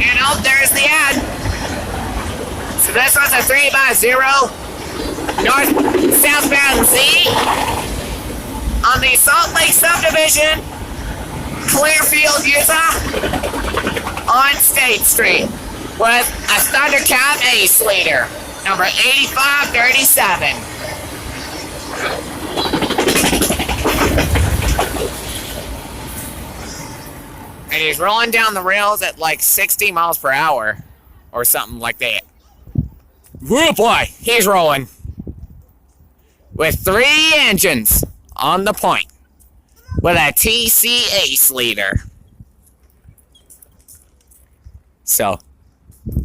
And oh, there's the ad. So this was a 3x0 north southbound Z on the Salt Lake subdivision, Clearfield, Utah, on State Street with a Thundercat Ace leader, number 8537. And he's rolling down the rails at like 60 miles per hour or something like that. Oh boy, he's rolling with 3 engines on the point with a TC Ace leader. So,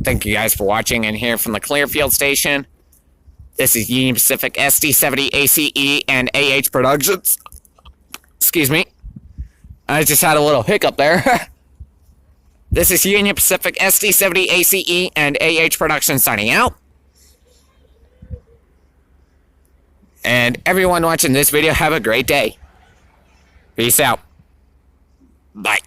thank you guys for watching and hearing from the Clearfield station. This is Union Pacific SD70 ACE and AH Productions. Excuse me. I just had a little hiccup there. This is Union Pacific SD70 ACE and AH Productions signing out. And everyone watching this video, have a great day. Peace out. Bye.